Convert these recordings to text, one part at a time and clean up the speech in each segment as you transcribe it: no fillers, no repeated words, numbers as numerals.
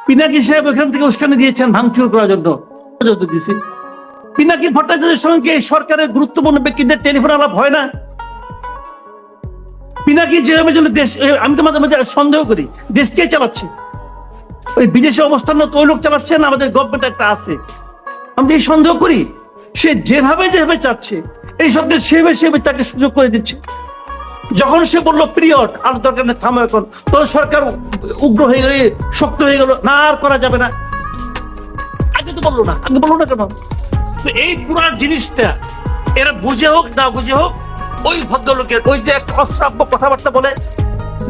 পিনাকি সাহেব ওখান থেকে উস্কানি দিয়েছেন ভাঙচুর করার জন্য। দিয়েছে পিনাকি ভট্টাচার্যের সঙ্গে সরকারের গুরুত্বপূর্ণ ব্যক্তিদের টেলিফোন আলাপ হয় না? পিনাকি যেভাবে জন্য দেশ, আমি তো মাঝে মাঝে সন্দেহ করি দেশ কে চালাচ্ছে, ওই বিদেশে অবস্থান ওই লোক চালাচ্ছে না আমাদের গভর্নমেন্ট একটা আছে? আমি এই সন্দেহ করি সে যেভাবে যেভাবে চাচ্ছে এই সবটা সেভাবে তাকে সুযোগ করে দিচ্ছে। যখন সে বললো পিরিয়ড আর দরকার নেই থামো এখন, তখন সরকার উগ্র হয়ে গেল, শক্ত হয়ে গেল, না আর করা যাবে না। আগে তো বললো না, আগে বললো না কেন? এই পুরো জিনিসটা এরা বুঝে হোক না বুঝে হোক, ওই ভদ্রলোকের ওই যে একটা অশ্রাব্য কথাবার্তা বলে,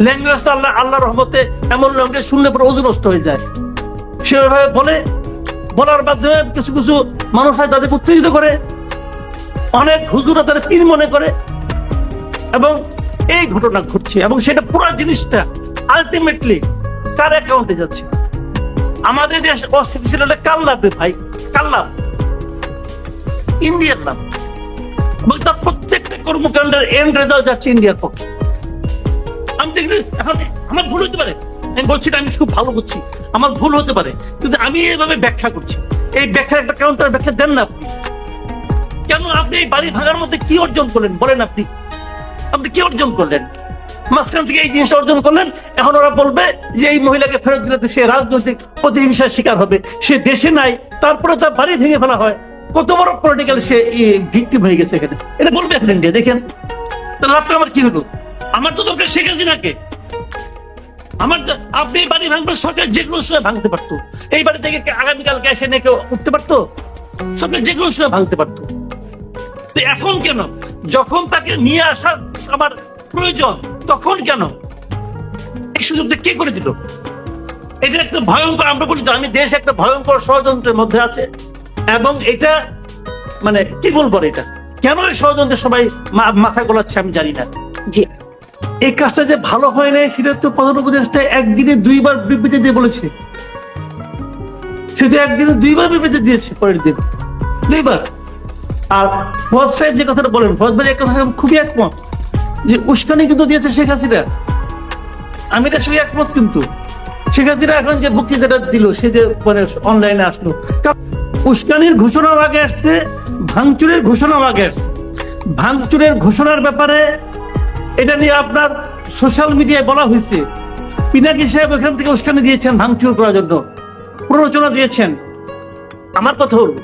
ল্যাঙ্গুয়েজটা আল্লাহর রহমতে এমন লোককে শুনলে পরে ওজন নষ্ট হয়ে যায়। সে ওইভাবে বলে, বলার মাধ্যমে কিছু কিছু মানুষ হয় তাদেরকে উত্তেজিত করে, অনেক হুজুরা তাদের পীর মনে করে, এবং এই ঘটনা ঘটছে। এবং সেটা পুরো জিনিসটা আলটিমেটলি কার অ্যাকাউন্টে যাচ্ছে? আমাদের দেশ অস্থিতিশীল হলে কার লাভবে ভাই? কার লাভ? ইন্ডিয়ার লাভ। এবং তার প্রত্যেকটা কর্মকাণ্ডের এন্ড রেজাল্ট যাচ্ছে ইন্ডিয়ার পক্ষে। আমি দেখি এখন আমার ভুল হতে পারে, আমি বলছি না আমি খুব ভালো বুঝছি, আমার ভুল হতে পারে, কিন্তু আমি এইভাবে ব্যাখ্যা করছি। এই ব্যাখ্যার একটা কাউন্টার ব্যাখ্যা দেন না আপনি। কেন আপনি এই বাড়ি ভাঙার মধ্যে কি অর্জন করলেন বলেন? আপনি আপনি কি অর্জন করলেন? মাঝখান থেকে এই জিনিসটা অর্জন করলেন, এখন ওরা বলবে যে এই মহিলাকে ফেরত দিলে সে রাজনৈতিক প্রতিহিংসার শিকার হবে, সে দেশে নাই, তারপরে তার বাড়ি ভেঙে ফেলা হয়, কত বড় পলিটিক্যাল সে ভিক্টিম হয়ে গেছে এখানে। এটা বলবে এখন ইন্ডিয়া। দেখেন তাহলে আপনার আমার কি হলো? আমার তো দরকার শেখ হাসিনাকে। আমার আপনি বাড়ি ভাঙবেন, সরকার যে কোনো সময় ভাঙতে পারতো, এই বাড়ি থেকে আগামীকালকে এসে নিয়ে কেউ উঠতে পারতো, সরকার যে কোনো সময় ভাঙতে পারতো। এখন কেন যখন তাকে নিয়ে আসার আমার প্রয়োজন তখন কেন এই সুযোগটা কে করে দিল? এটা একটা ভয়ঙ্কর, আমরা বলি তো আমি দেশ একটা ভয়ঙ্কর ষড়যন্ত্রের মধ্যে আছে। এবং এটা মানে কি বলবো, এটা কেন এই ষড়যন্ত্রের সবাই মাথা গোলাচ্ছে আমি জানি না। জি, এই কাজটা যে ভালো হয় নাই সেটা তো প্রধান উপদেষ্টা একদিনে দুইবার বিবৃতি দিয়ে বলেছে। সেটা একদিনে দুইবার বিবৃতি দিয়েছে, পরের দিন দুইবার। আর ফওয়াদ সাহেব যে কথাটা বলেন, ফওয়াদ ভাই এক কথা খুবই একমত যে উস্কানি কিন্তু দিয়েছে শেখ হাসিনা। আমি এটা সঙ্গে একমত, কিন্তু শেখ হাসিনা এখন যে বক্তৃতাটা দিল, সে যে মানে অনলাইনে আসলো, উস্কানির ঘোষণার আগে আসছে, ভাঙচুরের ঘোষণাও আগে আসছে। ভাঙচুরের ঘোষণার ব্যাপারে এটা নিয়ে আপনার সোশ্যাল মিডিয়ায় বলা হয়েছে পিনাকি সাহেব ওখান থেকে উস্কানি দিয়েছেন ভাঙচুর করার জন্য, প্ররোচনা দিয়েছেন। আমার কথা হলো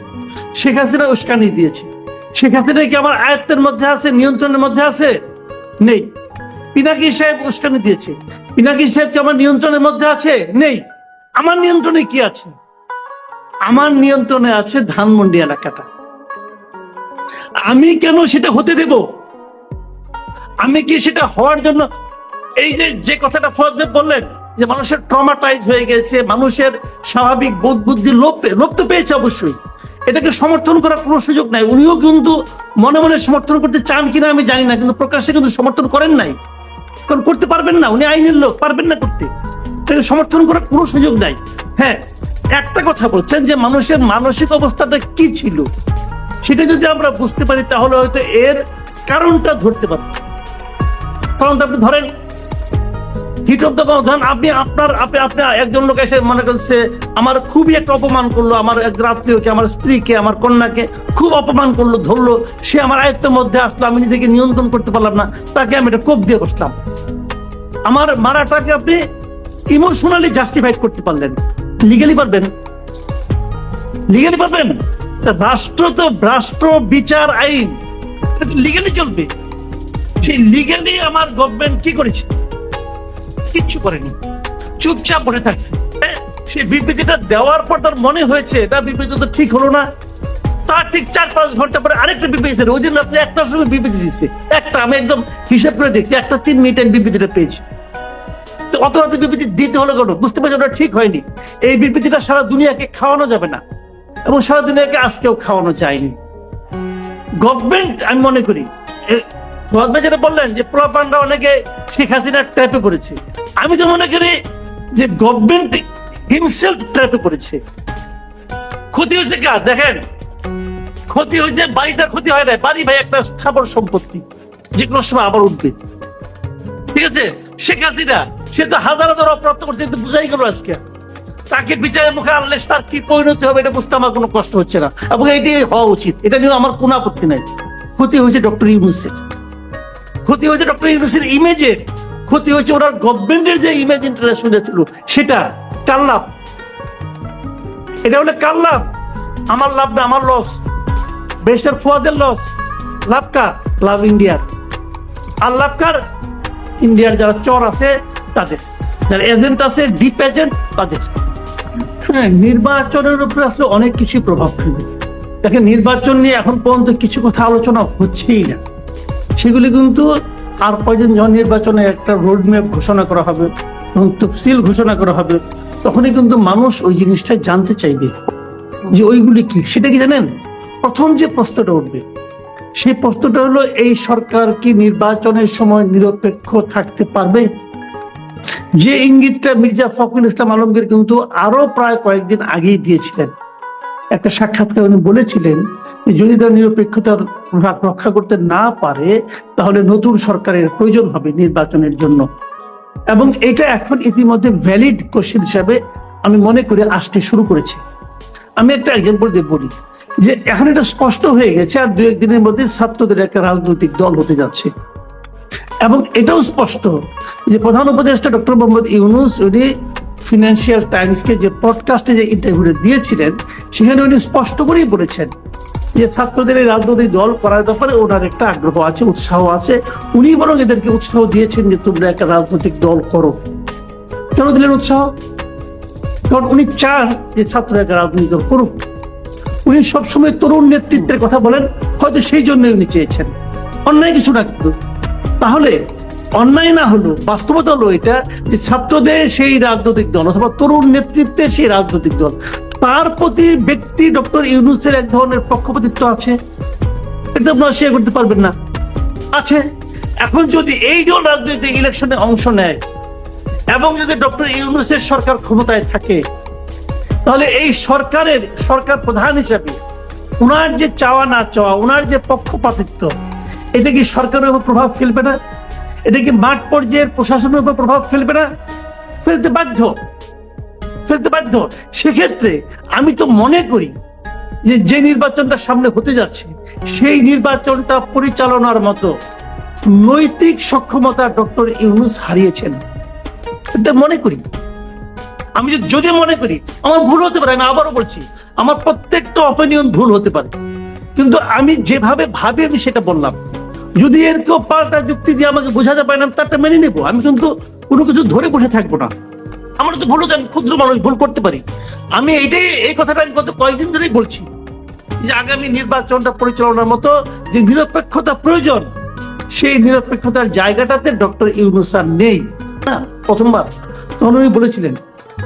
শেখ হাসিনা উস্কানি দিয়েছে। শেখ হাসিনা কি আমার আয়ত্তের মধ্যে আছে, নিয়ন্ত্রণের মধ্যে আছে? নেই। পিনাকি সাহেব উস্কানি দিয়েছে, পিনাকি সাহেব কি আমার নিয়ন্ত্রণের মধ্যে আছে? নেই। আমার নিয়ন্ত্রণে কি আছে? আমার নিয়ন্ত্রণে আছে ধানমন্ডি এলাকাটা। আমি কেন সেটা হতে দেব? আমি কি সেটা হওয়ার জন্য, এই যে কথাটা ফওয়াদ ভাই বললেন যে মানুষের ট্রমাটাইজ হয়ে গেছে, মানুষের স্বাভাবিক বোধ বুদ্ধি লোপ তো পেয়েছে, অবশ্যই এটাকে সমর্থন করার কোনো সুযোগ নাই। উনিও কিন্তু মনে মনে সমর্থন করতে চান কিনা আমি জানি না, কিন্তু প্রকাশ্যে কিন্তু সমর্থন করেন নাই, কারণ করতে পারবেন না, উনি আইনের লোক, পারবেন না করতে, সমর্থন করার কোনো সুযোগ নাই। হ্যাঁ, একটা কথা বলছেন যে মানুষের মানসিক অবস্থাটা কি ছিল, সেটা যদি আমরা বুঝতে পারি তাহলে হয়তো এর কারণটা ধরতে পারবো। কারণটা আপনি ধরেন হিট অফ দ্য ধরেন আপনি একজন লোক এসে মনে করছে আমার খুবই একটা অপমান করলো, আমার এক আত্মীয়কে, আমার স্ত্রীকে, আমার কন্যাকে খুব অপমান করলো, ধরলো, সে আমার আয়ত্তের মধ্যে আসলো, আমি নিজেকে নিয়ন্ত্রণ করতে পারলাম না, তাকে আমি একটা কোপ দিয়ে বসলাম। আমার মারাটাকে আপনি ইমোশনালি জাস্টিফাইড করতে পারলেন, লিগালি পারবেন? লিগালি পারবেন? রাষ্ট্র তো রাষ্ট্র বিচার আইন লিগালি চলবে। সেই লিগালি আমার গভর্নমেন্ট কি করেছে? কিচ্ছু করেনি, চুপচাপ বসে থাকছে। সেই বিবৃতিটা দেওয়ার পর তার মনে হয়েছে এটা বিবৃতি তো ঠিক হলো না, তার ঠিক 4-5 ঘন্টা পরে আরেকটা বিবৃতি, ওই দিন আপনি একটার সময় বিবৃতি দিচ্ছে, একটা আমি একদম হিসাব করে দেখছি, একটা 3 মিনিট আমি বিবৃতিটা পেয়েছি। তো অত রাতে বিবৃতি দিতে হলো কেন? বুঝতে পারছি ওটা ঠিক হয়নি। এই বিবৃতিটা সারা দুনিয়াকে খাওয়ানো যাবে না, এবং সারা দুনিয়াকে আজকেও খাওয়ানো যায়নি। গভর্নমেন্ট আমি মনে করি ফওয়াদ ভাই যেটা বললেন যে প্রপাগান্ডা অনেকে শেখ হাসিনার ট্র্যাপে পড়েছে, আমি তো মনে করি যে গভর্নমেন্ট হিমসেলফ ট্র্যাপে পড়েছে। ক্ষতি হয়েছে কার? দেখেন, ক্ষতি হয়েছে বাড়িটা, ক্ষতি হয় না। বাড়ি ভাই একটা স্থাবর সম্পত্তি, যে কোনো সময় আবার উঠবে, ঠিক আছে? শেখ হাসিনা সে তো হাজার হাজার অপরাধ করছে, কিন্তু বুঝাই গেল আজকে তাকে বিচারের মুখে আনলে তার কি পরিণতি হবে এটা বুঝতে আমার কোনো কষ্ট হচ্ছে না, এবং এটাই হওয়া উচিত। এটা নিয়ে আমার কোনো আপত্তি নাই। ক্ষতি হয়েছে ডক্টর ইউনূসের, ক্ষতি হয়েছে ডক্টর ইউনূসের ইমেজের, ক্ষতি হয়েছে ওনার গভর্নমেন্টের যে ইমেজ ইন্টারন্যাশনাল ছিল সেটা। কার লাভ? এটা হলে কার লাভ? আমার লাভ না, আমার লস। ব্যারিস্টার ফুয়াদের লস। লাভ কার? লাভ ইন্ডিয়ার। আর লাভ কার? ইন্ডিয়ার যারা চর আছে তাদের, যারা এজেন্ট আছে, ডিপ এজেন্ট তাদের। হ্যাঁ, নির্বাচনের উপরে আসলে অনেক কিছু প্রভাব ফেলবে। দেখেন, নির্বাচন নিয়ে এখন পর্যন্ত কিছু কথা আলোচনা হচ্ছেই না। সেগুলি কিন্তু আর কয়দিন যখন নির্বাচনে একটা রোড ম্যাপ ঘোষণা করা হবে, তখন তফসিল ঘোষণা করা হবে, তখনই কিন্তু মানুষ ওই জিনিসটা জানতে চাইবে যে ওইগুলি কি। সেটা কি জানেন? প্রথম যে প্রশ্নটা উঠবে সেই প্রশ্নটা হলো, এই সরকার কি নির্বাচনের সময় নিরপেক্ষ থাকতে পারবে? যে ইঙ্গিতটা মির্জা ফখরুল ইসলাম আলমগীর কিন্তু আরো প্রায় কয়েকদিন আগেই দিয়েছিলেন। একটা সাক্ষাৎকারে উনি বলেছিলেন যে যদি তারা নিরপেক্ষতার রক্ষা করতে না পারে তাহলে নতুন সরকারের প্রয়োজন হবে নির্বাচনের জন্য। এবং এটা এখন ইতিমধ্যে ভ্যালিড কোশ্চেন হিসাবে আমি মনে করি আসতে শুরু করেছে। আমি একটা এক্সাম্পল দিয়ে বলি যে এখন এটা স্পষ্ট হয়ে গেছে আর দু একদিনের মধ্যে ছাত্রদের একটা রাজনৈতিক দল হতে যাচ্ছে। এবং এটাও স্পষ্ট যে প্রধান উপদেষ্টা ডক্টর মোহাম্মদ ইউনূস উনি ফিনান্সিয়াল টাইমসকে যে পডকাস্টে যে ইন্টারভিউটা দিয়েছিলেন সেখানে উনি স্পষ্ট করেই বলেছেন যে ছাত্রদের এই রাজনৈতিক দল করার ব্যাপারে ওনার একটা আগ্রহ আছে, উৎসাহ আছে। উনি বরং এদেরকে উৎসাহ দিয়েছেন যে তোমরা একটা রাজনৈতিক দল করো। কেন দিলেন উৎসাহ? কারণ উনি চান যে ছাত্ররা একটা রাজনৈতিক দল করুক। উনি সবসময় তরুণ নেতৃত্বের কথা বলেন, হয়তো সেই জন্য উনি চেয়েছেন। অন্যায় কিছু না, কিন্তু তাহলে অন্যায় না হলো, বাস্তবতা হলো এটা যে ছাত্রদের সেই রাজনৈতিক দল অথবা তরুণ নেতৃত্বের সেই রাজনৈতিক দল, তার প্রতি ব্যক্তি ডক্টর ইউনূসের এক ধরনের পক্ষপাতিত্ব আছে। এটা আপনারা শেয়ার করতে পারবেন না, আছে। এখন যদি এই দল রাজনৈতিক ইলেকশনে অংশ নেয় এবং যদি ডক্টর ইউনূসের সরকার ক্ষমতায় থাকে, তাহলে এই সরকার প্রধান হিসাবে ওনার যে চাওয়া না চাওয়া, ওনার যে পক্ষপাতিত্ব, এটা কি সরকারের উপর প্রভাব ফেলবে না? এটা কি মাঠ পর্যায়ের প্রশাসনের উপর প্রভাব ফেলবে না? ফেলতে বাধ্য। সেক্ষেত্রে আমি তো মনে করি যে নির্বাচনটা সামনে হতে যাচ্ছে সেই নির্বাচনটা পরিচালনার মতো নৈতিক সক্ষমতা ডক্টর ইউনূস হারিয়েছেন। এটা মনে করি। আমি যদি মনে করি, আমার ভুল হতে পারে, আমি আবারও বলছি আমার প্রত্যেকটা অপিনিয়ন ভুল হতে পারে, কিন্তু আমি যেভাবে ভাবি আমি সেটা বললাম। যদি এর কেউ পাল্টা যুক্তি দিয়ে আমাকে বোঝাতে পারে না, তারটা মেনে নেবো। আমি কিন্তু কোনো কিছু ধরে বসে থাকবো না। আমার তো ভুল হতে, আমি ক্ষুদ্র মানুষ, ভুল করতে পারি। আমি এই কথাটা আমি গত কয়েকদিন ধরেই বলছি যে আগামী নির্বাচনটা পরিচালনার মতো যে নিরপেক্ষতা প্রয়োজন, সেই নিরপেক্ষতার জায়গাটাতে ডক্টর ইউনূস আর নেই না। প্রথমবার তখন উনি বলেছিলেন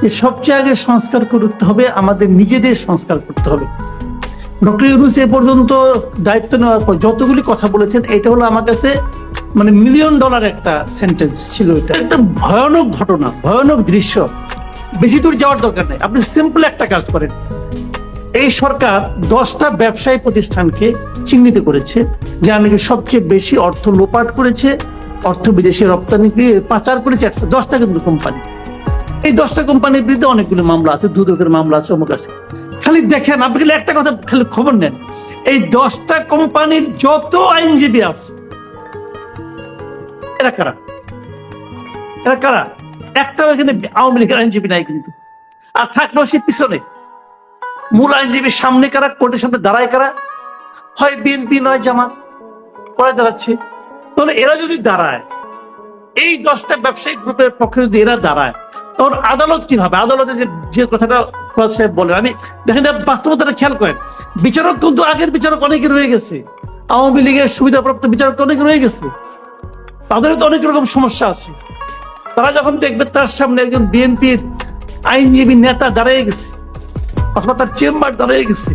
যে সবচেয়ে আগে সংস্কার করতে হবে, আমাদের নিজেদের সংস্কার করতে হবে। ডক্টর ইউনূস এ পর্যন্ত দায়িত্ব নেওয়ার পর যতগুলি কথা বলেছেন, এটা হলো আমার কাছে মানে $1 মিলিয়ন একটা সেন্টেন্স ছিল। এটা একটা ভয়ানক ঘটনা, ভয়ানক দৃশ্য। বেশি দূর যাওয়ার দরকার নেই, আপনি সিম্পল একটা কাজ করেন। এই সরকার 10টা ব্যবসায়ী প্রতিষ্ঠানকে চিহ্নিত করেছে যা নাকি সবচেয়ে বেশি অর্থ লোপাট করেছে, অর্থ বিদেশে রপ্তানি পাচার করেছে। 10টা কিন্তু কোম্পানি। এই 10টা কোম্পানির বিরুদ্ধে অনেকগুলো মামলা আছে, দুদকের মামলা আছে, অমুক আছে। খালি দেখেন, আপনি খালি একটা কথা খালি খবর নেন, এই 10টা কোম্পানির যত আইনজীবী আছে এরা কারা? একটাও এখানে আওয়ামী লীগের আইনজীবী নাই কিন্তু। আর থাকলেও সে পিছনে মূল আইনজীবীর সামনে কারা, কোর্টের সামনে দাঁড়ায় কারা? হয় বিএনপি নয় জামাত, পরে দাঁড়াচ্ছে। তাহলে এরা যদি দাঁড়ায়, এই 10টা ব্যবসায়িক গ্রুপের পক্ষে যদি এরা দাঁড়ায়, তখন আদালত কি হবে? আদালতে যে কথাটা সাহেব বলেন, আমি দেখেন বাস্তবতাটা খেয়াল করেন। বিচারক কিন্তু আগের বিচারক অনেকে রয়ে গেছে, আওয়ামী লীগের সুবিধাপ্রাপ্ত বিচারক অনেকে রয়ে গেছে, তাদেরও তো অনেক রকম সমস্যা আছে। তারা যখন দেখবে তার সামনে একজন বিএনপির আইনজীবী নেতা দাঁড়িয়ে গেছে অথবা তার চেম্বার দাঁড়িয়ে গেছে,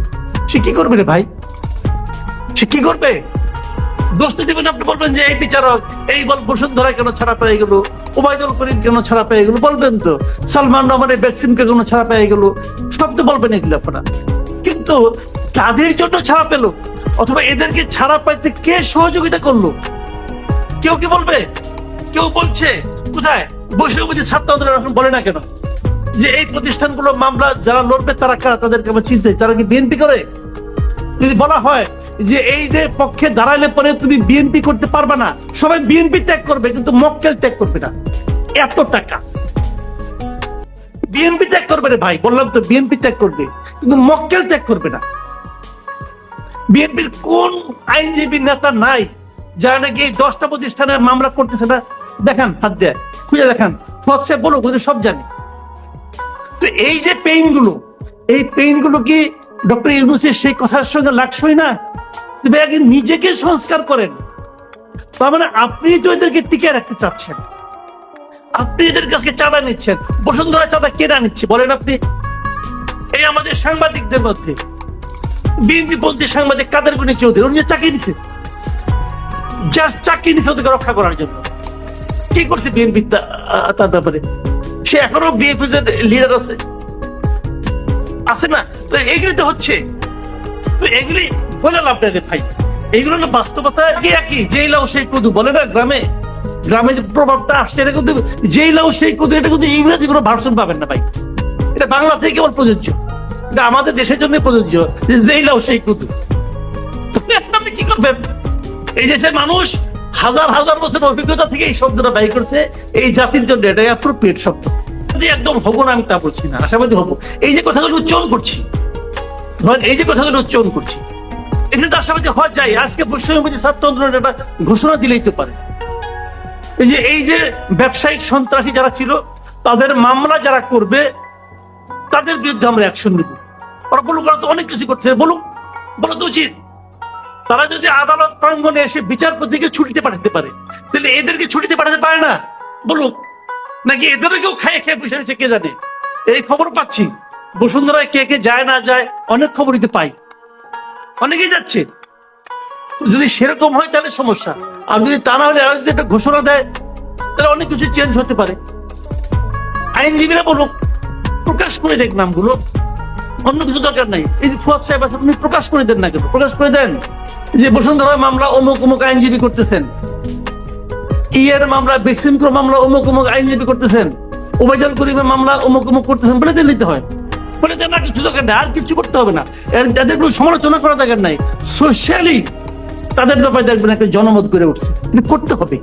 সে কি করবে রে ভাই? সে কি করবে? দোষটা দেবেন, আপনি বলবেন যে এই বিচারক, এই বসুন্ধরা কেন ছাড়া পেয়ে গেল, ওবায়দুল করিম কেন ছাড়া পেয়ে গেল, বলবেন তো সালমান রহমানের ভ্যাকসিনকে কেন ছাড়া পেয়ে গেল, সব তো বলবেন এগুলো আপনারা। কিন্তু তাদের জন্য ছাড়া পেল অথবা এদেরকে ছাড়া পাইতে কে সহযোগিতা করলো? কেউ কি বলবে? কেউ বলছে? কোথায়? বৈষম্যবিরোধী ছাত্র আন্দোলন এখন বলে না কেন? যে এই প্রতিষ্ঠানগুলো মামলা যারা লড়বে তারা কারা, তাদেরকে আমার চিন্তা, তারা কি বিএনপি করে? যদি বলা হয় যে এই যে পক্ষে দাঁড়ালে পরে তুমি বিএনপি করতে পারবে না, সবাই বিএনপি ত্যাগ করবে কিন্তু মক্কেল ত্যাগ করবে না। এত টাকা বিএনপি ত্যাগ করবে রে ভাই, বললাম তো বিএনপি ত্যাগ করবে কিন্তু মক্কেল ত্যাগ করবে না। বিএনপির কোন আইনজীবী নেতা নাই যারা নাকি এই 10টা প্রতিষ্ঠানের মামলা করতেছে না? দেখান, হাত দেয়, খুঁজে দেখান, ফজ সাহেব বলো, ওদের সব জানি। তো এই যে পেইন গুলো, এই পেইন গুলো কি ডক্টর ইউনূসের সেই কথার সঙ্গে লাগছই না? তবে আগে নিজেকে সংস্কার করেন। তার মানে আপনি তো এদেরকে টিকে রাখতে চাচ্ছেন, আপনি এদের কাছে চাঁদা নিচ্ছেন। বসুন্ধরা চাঁদা কেনা নিচ্ছে বলেন আপনি? এই আমাদের সাংবাদিকদের মধ্যে বিএনপি পন্থী সাংবাদিক কাদের গনি চৌধুরী, উনি চাকরি দিচ্ছে, জাস্ট চাকরি দিচ্ছে ওদেরকে রক্ষা করার জন্য। কি করছে বিএনপি তার ব্যাপারে? সে এখনো বিএনপি লিডার আছে না? তো এগুলি তো হচ্ছে, তো এগুলি বলে লাভ নেই ভাই। এইগুলো হলো বাস্তবতা। একই যেই লাউ সেই কদু বলে না, গ্রামে গ্রামে যে প্রভাবটা আসছে, এটা কিন্তু যেই লাউ সেই কদু, এটা কিন্তু ইংরেজি কোনো ভার্সন পাবেন না ভাই, এটা বাংলা থেকে কেবল প্রযোজ্য, এটা আমাদের দেশের জন্য প্রযোজ্য, যেই লাউ সেই কদু। আপনি কি করবেন? এই দেশের মানুষ হাজার হাজার বছর অভিজ্ঞতা থেকে এই শব্দটা ব্যয় করছে, এই জাতির জন্য এটাই অ্যাপ্রোপ্রিয়েট শব্দ। একদম হবো না আমি তা বলছি না, আশাবাদী হবো। এই যে কথাগুলো উচ্চারণ করছি, এই যে কথাগুলো উচ্চারণ করছি, এখানে তো আশাবাদী হওয়া যায়। আজকে বৈষম্যবিরোধী ছাত্র আন্দোলন একটা ঘোষণা দিলেই তো পারে। এই যে ব্যবসায়িক সন্ত্রাসী যারা ছিল, তাদের মামলা যারা করবে তাদের বিরুদ্ধে আমরা অ্যাকশন নিব। ওরা বলুক, ওরা তো অনেক কিছু করছে, বলুক, বলা তো উচিত। তারা যদি আদালত প্রাঙ্গণে এসে বিচারপতিকে ছুটিতে পাঠাতে পারে, তাহলে এদেরকে ছুটিতে পাঠাতে পারে না? বলুক। নাকি এদেরও কেউ খায় খেয়ে বসে রয়েছে, কে জানে? এই খবর পাচ্ছি বসুন্ধরায় কে কে যায় না যায়, অনেক খবরই তো পাই, অনেকেই যাচ্ছে। যদি সেরকম হয় তাহলে সমস্যা, আর যদি তা না হলে যদি একটা ঘোষণা দেয় তাহলে অনেক কিছু চেঞ্জ হতে পারে। আইনজীবীরা বলুক, প্রকাশ করে দেখ নামগুলো, অন্য কিছু দরকার নাই। এই যে ফুয়াদ সাহেব আছে, আপনি প্রকাশ করে দেন না কেন? প্রকাশ করে দেন যে বসুন্ধরায় মামলা অমুক অমুক আইনজীবী করতেছেন, ইয়ের মামলা, বেক্সিমকো মামলা অমুক অমুক আইনজীবী করতেছেন, ওবায়দুল করিমের মামলা অমুক অমুক করতেছেন, বলে দিতে হয়। বলে দেন না, কিছু দরকার নেই, আর কিছু করতে হবে না। যাদের কোনো সমালোচনা করা দরকার নাই, সোশ্যালি তাদের ব্যাপারে দেখবেন একটা জনমত গড়ে উঠছে, করতে হবে।